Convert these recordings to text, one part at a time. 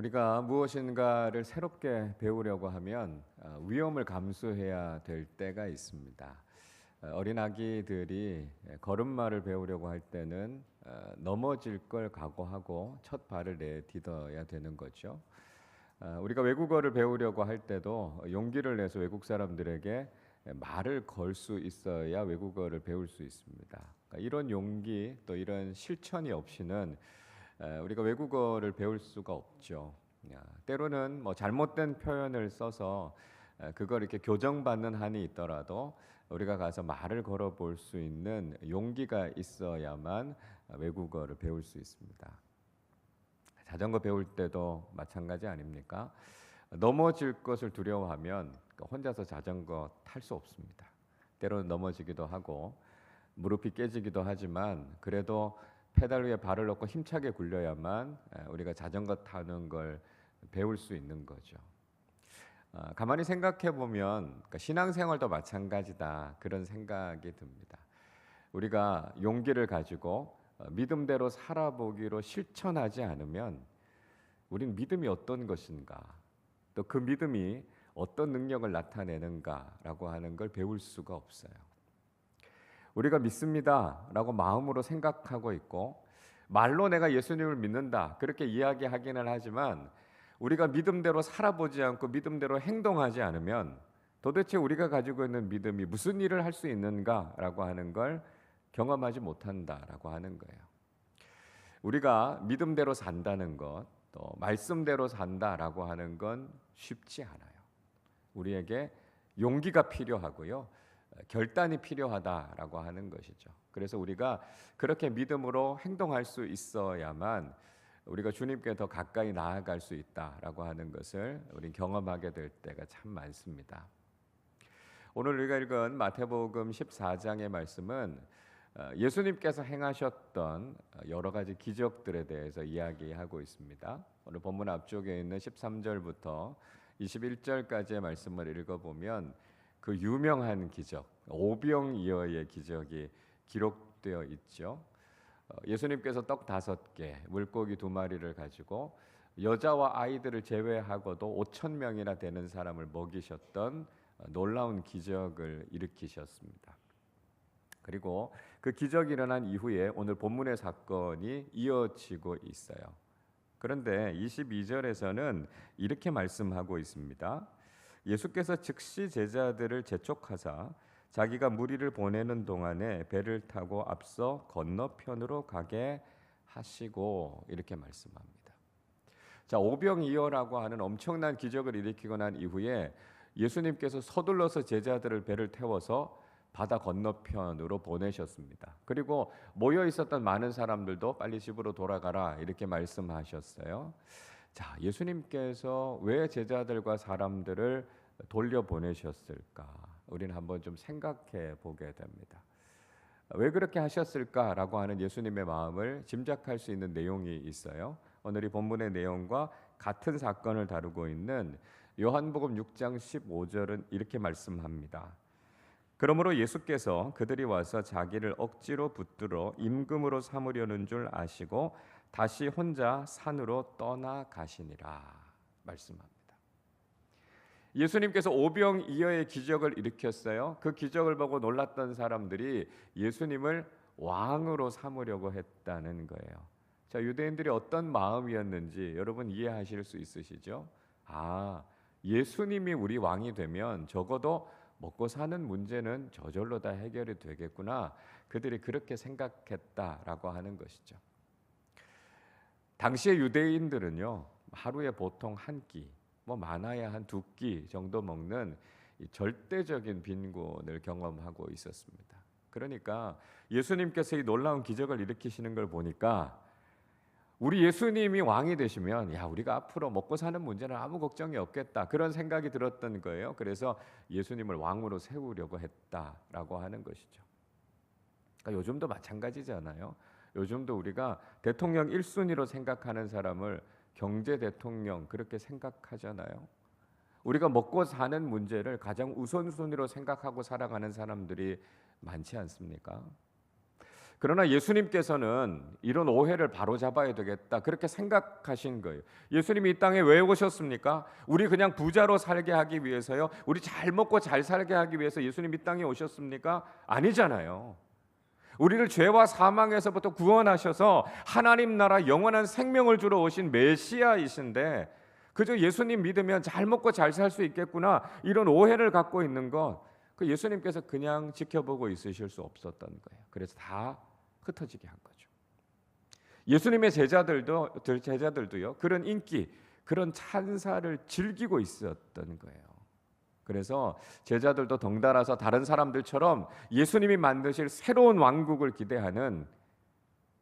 우리가 무엇인가를 새롭게 배우려고 하면 위험을 감수해야 될 때가 있습니다. 어린 아기들이 걸음마를 배우려고 할 때는 넘어질 걸 각오하고 첫 발을 내딛어야 되는 거죠. 우리가 외국어를 배우려고 할 때도 용기를 내서 외국 사람들에게 말을 걸 수 있어야 외국어를 배울 수 있습니다. 그러니까 이런 용기 또 이런 실천이 없이는 우리가 외국어를 배울 수가 없죠. 때로는 뭐 잘못된 표현을 써서 그걸 이렇게 교정받는 한이 있더라도 우리가 가서 말을 걸어볼 수 있는 용기가 있어야만 외국어를 배울 수 있습니다. 자전거 배울 때도 마찬가지 아닙니까? 넘어질 것을 두려워하면 혼자서 자전거 탈 수 없습니다. 때로는 넘어지기도 하고 무릎이 깨지기도 하지만 그래도 페달 위에 발을 넣고 힘차게 굴려야만 우리가 자전거 타는 걸 배울 수 있는 거죠. 가만히 생각해 보면 신앙생활도 마찬가지다 그런 생각이 듭니다. 우리가 용기를 가지고 믿음대로 살아보기로 실천하지 않으면 우린 믿음이 어떤 것인가 또 그 믿음이 어떤 능력을 나타내는가라고 하는 걸 배울 수가 없어요. 우리가 믿습니다라고 마음으로 생각하고 있고 말로 내가 예수님을 믿는다 그렇게 이야기하기는 하지만 우리가 믿음대로 살아보지 않고 믿음대로 행동하지 않으면 도대체 우리가 가지고 있는 믿음이 무슨 일을 할 수 있는가라고 하는 걸 경험하지 못한다라고 하는 거예요. 우리가 믿음대로 산다는 것, 또 말씀대로 산다라고 하는 건 쉽지 않아요. 우리에게 용기가 필요하고요. 결단이 필요하다라고 하는 것이죠. 그래서 우리가 그렇게 믿음으로 행동할 수 있어야만 우리가 주님께 더 가까이 나아갈 수 있다라고 하는 것을 우리 경험하게 될 때가 참 많습니다. 오늘 우리가 읽은 마태복음 14장의 말씀은 예수님께서 행하셨던 여러 가지 기적들에 대해서 이야기하고 있습니다. 오늘 본문 앞쪽에 있는 13절부터 21절까지의 말씀을 읽어보면 그 유명한 기적, 오병이어의 기적이 기록되어 있죠. 예수님께서 떡 5개, 물고기 2마리를 가지고 여자와 아이들을 제외하고도 5천 명이나 되는 사람을 먹이셨던 놀라운 기적을 일으키셨습니다. 그리고 그 기적이 일어난 이후에 오늘 본문의 사건이 이어지고 있어요. 그런데 22절에서는 이렇게 말씀하고 있습니다. 예수께서 즉시 제자들을 재촉하사 자기가 무리를 보내는 동안에 배를 타고 앞서 건너편으로 가게 하시고 이렇게 말씀합니다. 자, 오병이어라고 하는 엄청난 기적을 일으키고 난 이후에 예수님께서 서둘러서 제자들을 배를 태워서 바다 건너편으로 보내셨습니다. 그리고 모여 있었던 많은 사람들도 빨리 집으로 돌아가라 이렇게 말씀하셨어요. 자, 예수님께서 왜 제자들과 사람들을 돌려보내셨을까? 우리는 한번 좀 생각해 보게 됩니다. 왜 그렇게 하셨을까라고 하는 예수님의 마음을 짐작할 수 있는 내용이 있어요. 오늘 이 본문의 내용과 같은 사건을 다루고 있는 요한복음 6장 15절은 이렇게 말씀합니다. 그러므로 예수께서 그들이 와서 자기를 억지로 붙들어 임금으로 삼으려는 줄 아시고 다시 혼자 산으로 떠나가시니라 말씀합니다. 예수님께서 오병이어의 기적을 일으켰어요. 그 기적을 보고 놀랐던 사람들이 예수님을 왕으로 삼으려고 했다는 거예요. 자, 유대인들이 어떤 마음이었는지 여러분 이해하실 수 있으시죠? 예수님이 우리 왕이 되면 적어도 먹고 사는 문제는 저절로 다 해결이 되겠구나. 그들이 그렇게 생각했다라고 하는 것이죠. 당시의 유대인들은요, 하루에 보통 한 끼, 많아야 한 2끼 정도 먹는 이 절대적인 빈곤을 경험하고 있었습니다. 그러니까 예수님께서 이 놀라운 기적을 일으키시는 걸 보니까 우리 예수님이 왕이 되시면 우리가 앞으로 먹고 사는 문제는 아무 걱정이 없겠다 그런 생각이 들었던 거예요. 그래서 예수님을 왕으로 세우려고 했다라고 하는 것이죠. 그러니까 요즘도 마찬가지잖아요. 요즘도 우리가 대통령 1순위로 생각하는 사람을 경제 대통령 그렇게 생각하잖아요. 우리가 먹고 사는 문제를 가장 우선순위로 생각하고 살아가는 사람들이 많지 않습니까? 그러나 예수님께서는 이런 오해를 바로잡아야 되겠다 그렇게 생각하신 거예요. 예수님이 이 땅에 왜 오셨습니까? 우리 그냥 부자로 살게 하기 위해서요? 우리 잘 먹고 잘 살게 하기 위해서 예수님 이 땅에 오셨습니까? 아니잖아요. 우리를 죄와 사망에서부터 구원하셔서 하나님 나라 영원한 생명을 주러 오신 메시아이신데 그저 예수님 믿으면 잘 먹고 잘 살 수 있겠구나 이런 오해를 갖고 있는 것, 그 예수님께서 그냥 지켜보고 있으실 수 없었던 거예요. 그래서 다 흩어지게 한 거죠. 예수님의 제자들도요 그런 인기, 그런 찬사를 즐기고 있었던 거예요. 그래서 제자들도 덩달아서 다른 사람들처럼 예수님이 만드실 새로운 왕국을 기대하는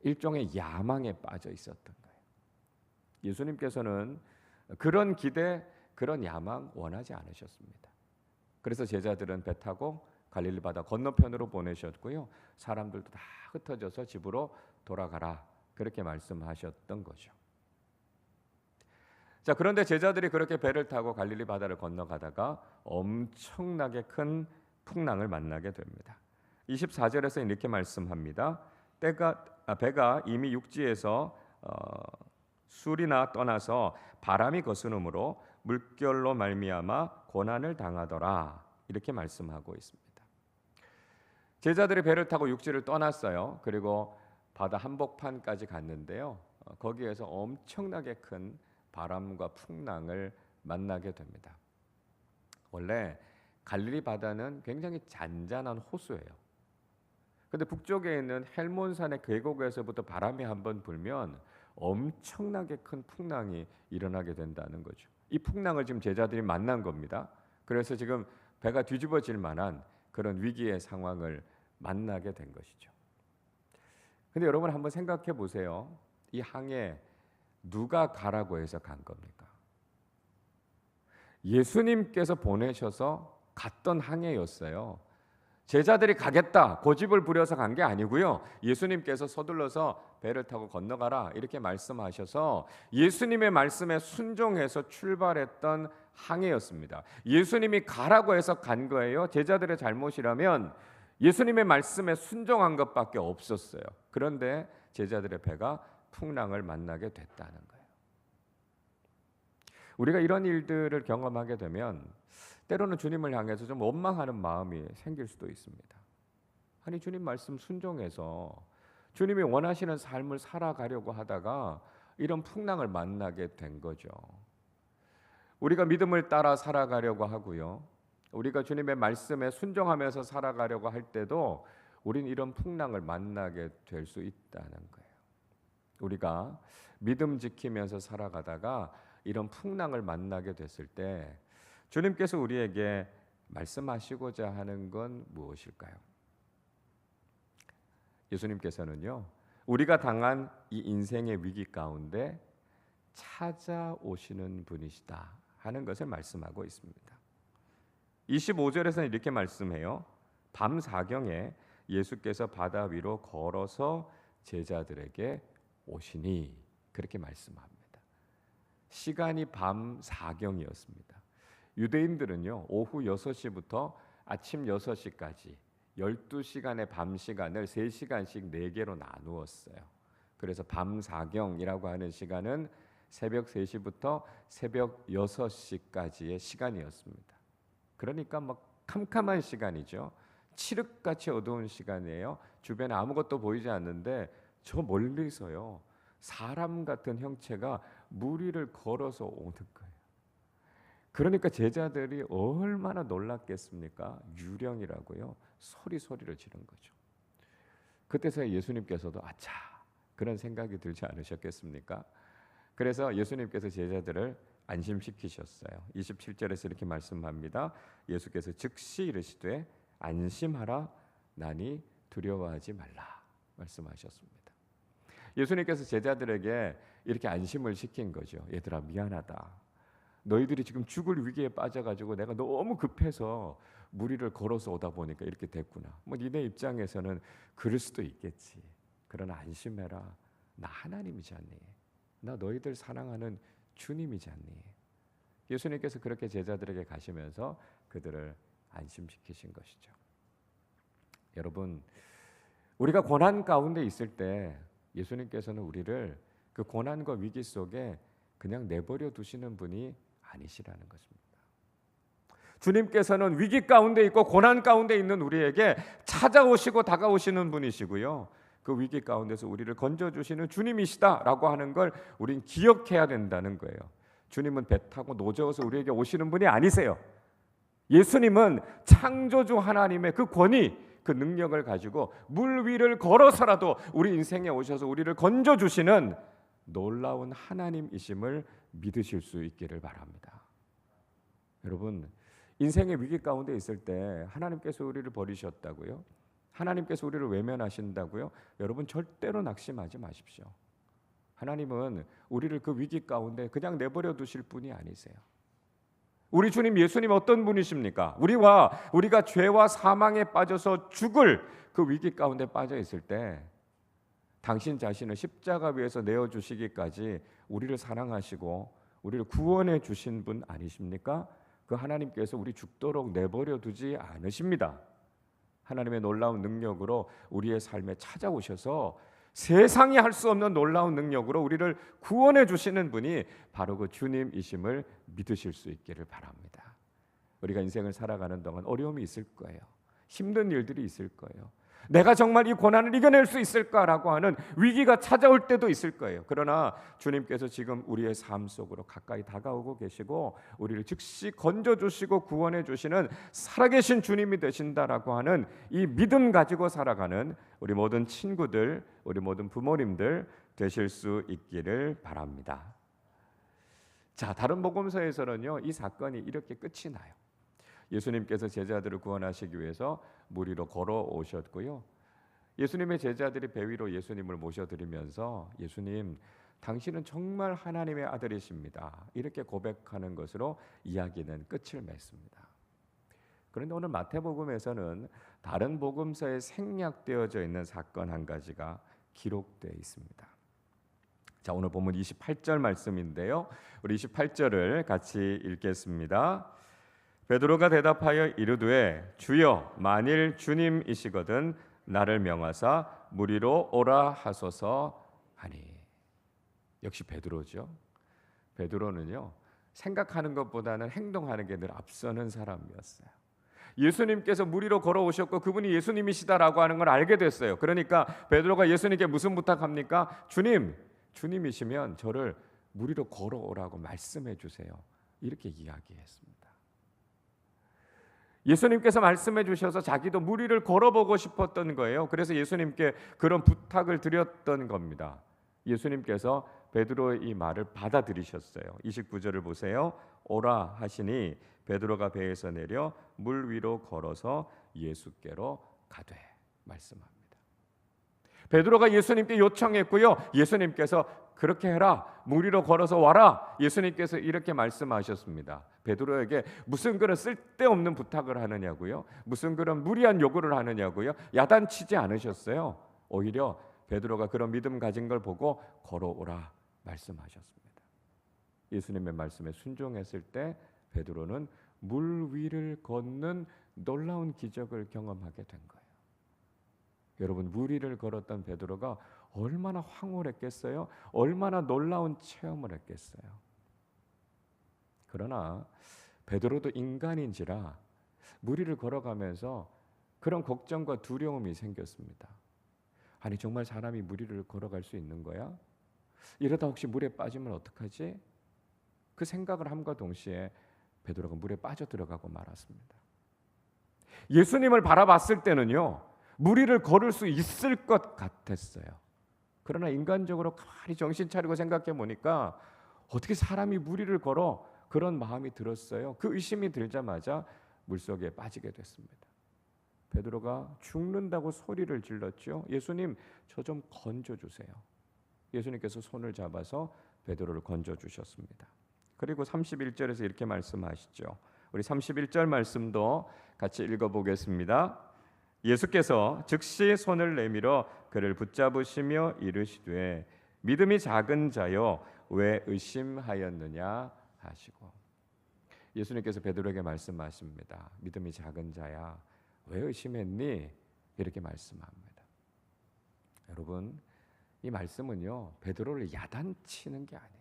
일종의 야망에 빠져 있었던 거예요. 예수님께서는 그런 기대, 그런 야망 원하지 않으셨습니다. 그래서 제자들은 배 타고 갈릴리 바다 건너편으로 보내셨고요. 사람들도 다 흩어져서 집으로 돌아가라 그렇게 말씀하셨던 거죠. 자, 그런데 제자들이 그렇게 배를 타고 갈릴리 바다를 건너가다가 엄청나게 큰 풍랑을 만나게 됩니다. 24절에서 이렇게 말씀합니다. 배가 이미 육지에서 술이나 떠나서 바람이 거스름으로 물결로 말미암아 고난을 당하더라 이렇게 말씀하고 있습니다. 제자들이 배를 타고 육지를 떠났어요. 그리고 바다 한복판까지 갔는데요. 거기에서 엄청나게 큰 바람과 풍랑을 만나게 됩니다. 원래 갈릴리 바다는 굉장히 잔잔한 호수예요. 근데 북쪽에 있는 헬몬산의 계곡에서부터 바람이 한번 불면 엄청나게 큰 풍랑이 일어나게 된다는 거죠. 이 풍랑을 지금 제자들이 만난 겁니다. 그래서 지금 배가 뒤집어질 만한 그런 위기의 상황을 만나게 된 것이죠. 근데 여러분 한번 생각해 보세요. 이 항에 누가 가라고 해서 간 겁니까? 예수님께서 보내셔서 갔던 항해였어요. 제자들이 가겠다 고집을 부려서 간 게 아니고요. 예수님께서 서둘러서 배를 타고 건너가라 이렇게 말씀하셔서 예수님의 말씀에 순종해서 출발했던 항해였습니다. 예수님이 가라고 해서 간 거예요. 제자들의 잘못이라면 예수님의 말씀에 순종한 것밖에 없었어요. 그런데 제자들의 배가 풍랑을 만나게 됐다는 거예요. 우리가 이런 일들을 경험하게 되면 때로는 주님을 향해서 좀 원망하는 마음이 생길 수도 있습니다. 아니 주님 말씀 순종해서 주님이 원하시는 삶을 살아가려고 하다가 이런 풍랑을 만나게 된 거죠. 우리가 믿음을 따라 살아가려고 하고요. 우리가 주님의 말씀에 순종하면서 살아가려고 할 때도 우린 이런 풍랑을 만나게 될 수 있다는 거예요. 우리가 믿음 지키면서 살아가다가 이런 풍랑을 만나게 됐을 때 주님께서 우리에게 말씀하시고자 하는 건 무엇일까요? 예수님께서는요, 우리가 당한 이 인생의 위기 가운데 찾아오시는 분이시다 하는 것을 말씀하고 있습니다. 25절에서는 이렇게 말씀해요. 밤 사경에 예수께서 바다 위로 걸어서 제자들에게 오시니 그렇게 말씀합니다. 시간이 밤 사경이었습니다. 유대인들은요 오후 6시부터 아침 6시까지 12시간의 밤 시간을 3시간씩 4개로 나누었어요. 그래서 밤 사경이라고 하는 시간은 새벽 3시부터 새벽 6시까지의 시간이었습니다. 그러니까 막 캄캄한 시간이죠. 칠흑같이 어두운 시간이에요. 주변에 아무것도 보이지 않는데 저 멀리서요 사람 같은 형체가 물 위를 걸어서 오는 거예요. 그러니까 제자들이 얼마나 놀랐겠습니까? 유령이라고요. 소리를 지른 거죠. 그때서야 예수님께서도 아차 그런 생각이 들지 않으셨겠습니까? 그래서 예수님께서 제자들을 안심시키셨어요. 27절에서 이렇게 말씀합니다. 예수께서 즉시 이르시되 안심하라 나니 두려워하지 말라 말씀하셨습니다. 예수님께서 제자들에게 이렇게 안심을 시킨 거죠. 얘들아 미안하다. 너희들이 지금 죽을 위기에 빠져가지고 내가 너무 급해서 무리를 걸어서 오다 보니까 이렇게 됐구나. 뭐 니네 입장에서는 그럴 수도 있겠지. 그러나 안심해라. 나 하나님이지 않니? 나 너희들 사랑하는 주님이지 않니? 예수님께서 그렇게 제자들에게 가시면서 그들을 안심시키신 것이죠. 여러분, 우리가 고난 가운데 있을 때 예수님께서는 우리를 그 고난과 위기 속에 그냥 내버려 두시는 분이 아니시라는 것입니다. 주님께서는 위기 가운데 있고 고난 가운데 있는 우리에게 찾아오시고 다가오시는 분이시고요. 그 위기 가운데서 우리를 건져주시는 주님이시다라고 하는 걸 우린 기억해야 된다는 거예요. 주님은 배 타고 노저어서 우리에게 오시는 분이 아니세요. 예수님은 창조주 하나님의 그 권위, 그 능력을 가지고 물 위를 걸어서라도 우리 인생에 오셔서 우리를 건져주시는 놀라운 하나님이심을 믿으실 수 있기를 바랍니다. 여러분, 인생의 위기 가운데 있을 때 하나님께서 우리를 버리셨다고요? 하나님께서 우리를 외면하신다고요? 여러분, 절대로 낙심하지 마십시오. 하나님은 우리를 그 위기 가운데 그냥 내버려 두실 분이 아니세요. 우리 주님 예수님 어떤 분이십니까? 우리가 죄와 사망에 빠져서 죽을 그 위기 가운데 빠져 있을 때 당신 자신을 십자가 위에서 내어주시기까지 우리를 사랑하시고 우리를 구원해 주신 분 아니십니까? 그 하나님께서 우리 죽도록 내버려 두지 않으십니다. 하나님의 놀라운 능력으로 우리의 삶에 찾아오셔서 세상이 할 수 없는 놀라운 능력으로 우리를 구원해 주시는 분이 바로 그 주님이심을 믿으실 수 있기를 바랍니다. 우리가 인생을 살아가는 동안 어려움이 있을 거예요. 힘든 일들이 있을 거예요. 내가 정말 이 고난을 이겨낼 수 있을까라고 하는 위기가 찾아올 때도 있을 거예요. 그러나 주님께서 지금 우리의 삶 속으로 가까이 다가오고 계시고 우리를 즉시 건져주시고 구원해 주시는 살아계신 주님이 되신다라고 하는 이 믿음 가지고 살아가는 우리 모든 친구들, 우리 모든 부모님들 되실 수 있기를 바랍니다. 자, 다른 복음서에서는요, 이 사건이 이렇게 끝이 나요. 예수님께서 제자들을 구원하시기 위해서 물 위로 걸어오셨고요. 예수님의 제자들이 배 위로 예수님을 모셔드리면서 예수님, 당신은 정말 하나님의 아들이십니다. 이렇게 고백하는 것으로 이야기는 끝을 맺습니다. 그런데 오늘 마태복음에서는 다른 복음서에 생략되어져 있는 사건 한 가지가 기록되어 있습니다. 자, 오늘 본문 28절 말씀인데요. 우리 28절을 같이 읽겠습니다. 베드로가 대답하여 이르되 주여 만일 주님이시거든 나를 명하사 물 위로 오라 하소서 하니. 역시 베드로죠. 베드로는요, 생각하는 것보다는 행동하는 게 늘 앞서는 사람이었어요. 예수님께서 물 위로 걸어오셨고 그분이 예수님이시다라고 하는 걸 알게 됐어요. 그러니까 베드로가 예수님께 무슨 부탁합니까? 주님이시면 저를 물 위로 걸어오라고 말씀해 주세요. 이렇게 이야기했습니다. 예수님께서 말씀해 주셔서 자기도 물 위를 걸어보고 싶었던 거예요. 그래서 예수님께 그런 부탁을 드렸던 겁니다. 예수님께서 베드로의 이 말을 받아들이셨어요. 29절을 보세요. 오라 하시니 베드로가 배에서 내려 물 위로 걸어서 예수께로 가되 말씀합니다. 베드로가 예수님께 요청했고요. 예수님께서 그렇게 해라, 물 위로 걸어서 와라. 예수님께서 이렇게 말씀하셨습니다. 베드로에게 무슨 그런 쓸데없는 부탁을 하느냐고요? 무슨 그런 무리한 요구를 하느냐고요? 야단치지 않으셨어요. 오히려 베드로가 그런 믿음 가진 걸 보고 걸어오라 말씀하셨습니다. 예수님의 말씀에 순종했을 때 베드로는 물 위를 걷는 놀라운 기적을 경험하게 된 거예요. 여러분, 물 위를 걸었던 베드로가 얼마나 황홀했겠어요? 얼마나 놀라운 체험을 했겠어요? 그러나 베드로도 인간인지라 물 위를 걸어가면서 그런 걱정과 두려움이 생겼습니다. 아니, 정말 사람이 물 위를 걸어갈 수 있는 거야? 이러다 혹시 물에 빠지면 어떡하지? 그 생각을 함과 동시에 베드로가 물에 빠져들어가고 말았습니다. 예수님을 바라봤을 때는요, 물 위를 걸을 수 있을 것 같았어요. 그러나 인간적으로 가만히 정신 차리고 생각해 보니까 어떻게 사람이 물 위를 걸어? 그런 마음이 들었어요. 그 의심이 들자마자 물속에 빠지게 됐습니다. 베드로가 죽는다고 소리를 질렀죠. 예수님, 저 좀 건져주세요. 예수님께서 손을 잡아서 베드로를 건져주셨습니다. 그리고 31절에서 이렇게 말씀하시죠. 우리 31절 말씀도 같이 읽어보겠습니다. 예수께서 즉시 손을 내밀어 그를 붙잡으시며 이르시되 믿음이 작은 자여 왜 의심하였느냐 하시고. 예수님께서 베드로에게 말씀하십니다. 믿음이 작은 자야 왜 의심했니? 이렇게 말씀합니다. 여러분, 이 말씀은요, 베드로를 야단치는 게 아니에요.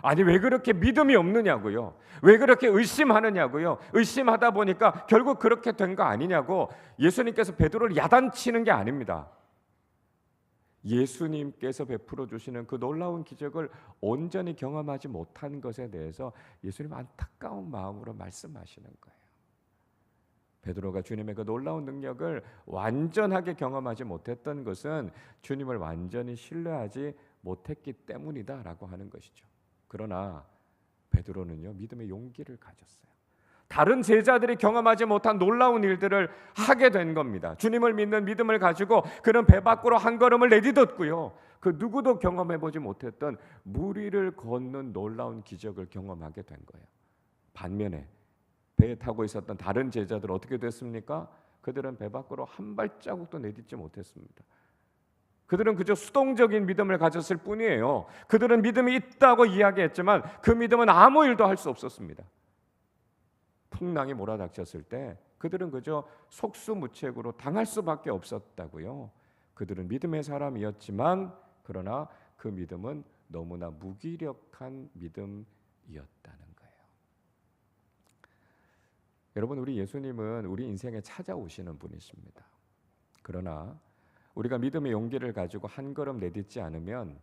아니, 왜 그렇게 믿음이 없느냐고요? 왜 그렇게 의심하느냐고요? 의심하다 보니까 결국 그렇게 된 거 아니냐고 예수님께서 베드로를 야단치는 게 아닙니다. 예수님께서 베풀어 주시는 그 놀라운 기적을 온전히 경험하지 못한 것에 대해서 예수님 안타까운 마음으로 말씀하시는 거예요. 베드로가 주님의 그 놀라운 능력을 완전하게 경험하지 못했던 것은 주님을 완전히 신뢰하지 못했기 때문이다라고 하는 것이죠. 그러나 베드로는요, 믿음의 용기를 가졌어요. 다른 제자들이 경험하지 못한 놀라운 일들을 하게 된 겁니다. 주님을 믿는 믿음을 가지고 그는 배 밖으로 한 걸음을 내딛었고요. 그 누구도 경험해 보지 못했던 무리를 걷는 놀라운 기적을 경험하게 된 거예요. 반면에 배에 타고 있었던 다른 제자들 어떻게 됐습니까? 그들은 배 밖으로 한 발자국도 내딛지 못했습니다. 그들은 그저 수동적인 믿음을 가졌을 뿐이에요. 그들은 믿음이 있다고 이야기했지만 그 믿음은 아무 일도 할 수 없었습니다. 풍랑이 몰아닥쳤을 때 그들은 그저 속수무책으로 당할 수밖에 없었다고요. 그들은 믿음의 사람이었지만 그러나 그 믿음은 너무나 무기력한 믿음이었다는 거예요. 여러분, 우리 예수님은 우리 인생에 찾아오시는 분이십니다. 그러나 우리가 믿음의 용기를 가지고 한 걸음 내딛지 않으면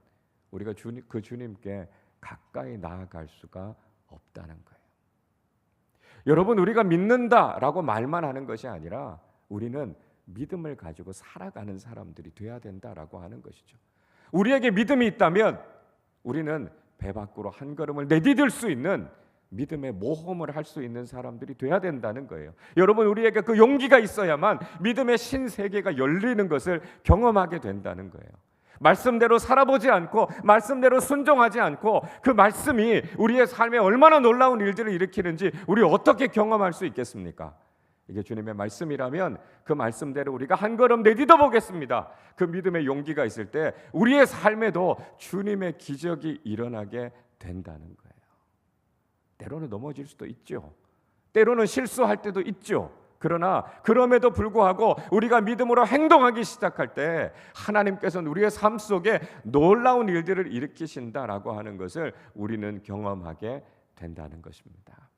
우리가 그 주님께 가까이 나아갈 수가 없다는 거예요. 여러분, 우리가 믿는다라고 말만 하는 것이 아니라 우리는 믿음을 가지고 살아가는 사람들이 돼야 된다라고 하는 것이죠. 우리에게 믿음이 있다면 우리는 배 밖으로 한 걸음을 내디딜 수 있는 믿음의 모험을 할 수 있는 사람들이 돼야 된다는 거예요. 여러분, 우리에게 그 용기가 있어야만 믿음의 신세계가 열리는 것을 경험하게 된다는 거예요. 말씀대로 살아보지 않고 말씀대로 순종하지 않고 그 말씀이 우리의 삶에 얼마나 놀라운 일들을 일으키는지 우리 어떻게 경험할 수 있겠습니까? 이게 주님의 말씀이라면 그 말씀대로 우리가 한 걸음 내딛어 보겠습니다. 그 믿음의 용기가 있을 때 우리의 삶에도 주님의 기적이 일어나게 된다는 거예요. 때로는 넘어질 수도 있죠. 때로는 실수할 때도 있죠. 그러나 그럼에도 불구하고 우리가 믿음으로 행동하기 시작할 때 하나님께서는 우리의 삶 속에 놀라운 일들을 일으키신다라고 하는 것을 우리는 경험하게 된다는 것입니다.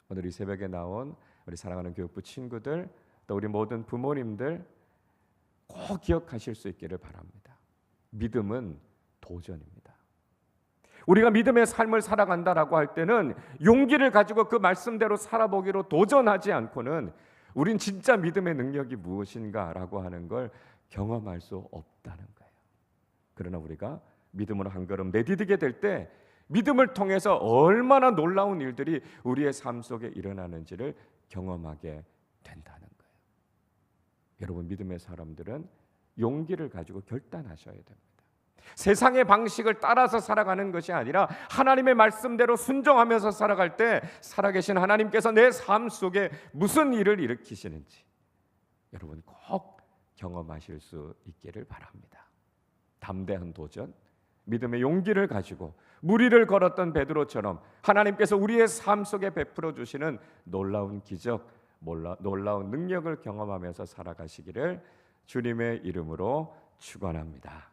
오늘 이 새벽에 나온 우리 사랑하는 교육부 친구들, 또 우리 모든 부모님들 꼭 기억하실 수 있기를 바랍니다. 믿음은 도전입니다. 우리가 믿음의 삶을 살아간다라고 할 때는 용기를 가지고 그 말씀대로 살아보기로 도전하지 않고는 우린 진짜 믿음의 능력이 무엇인가라고 하는 걸 경험할 수 없다는 거예요. 그러나 우리가 믿음으로 한 걸음 내디디게 될 때 믿음을 통해서 얼마나 놀라운 일들이 우리의 삶 속에 일어나는지를 경험하게 된다는 거예요. 여러분, 믿음의 사람들은 용기를 가지고 결단하셔야 됩니다. 세상의 방식을 따라서 살아가는 것이 아니라 하나님의 말씀대로 순종하면서 살아갈 때 살아계신 하나님께서 내 삶 속에 무슨 일을 일으키시는지 여러분 꼭 경험하실 수 있기를 바랍니다. 담대한 도전, 믿음의 용기를 가지고 무리를 걸었던 베드로처럼 하나님께서 우리의 삶 속에 베풀어 주시는 놀라운 기적, 놀라운 능력을 경험하면서 살아가시기를 주님의 이름으로 축원합니다.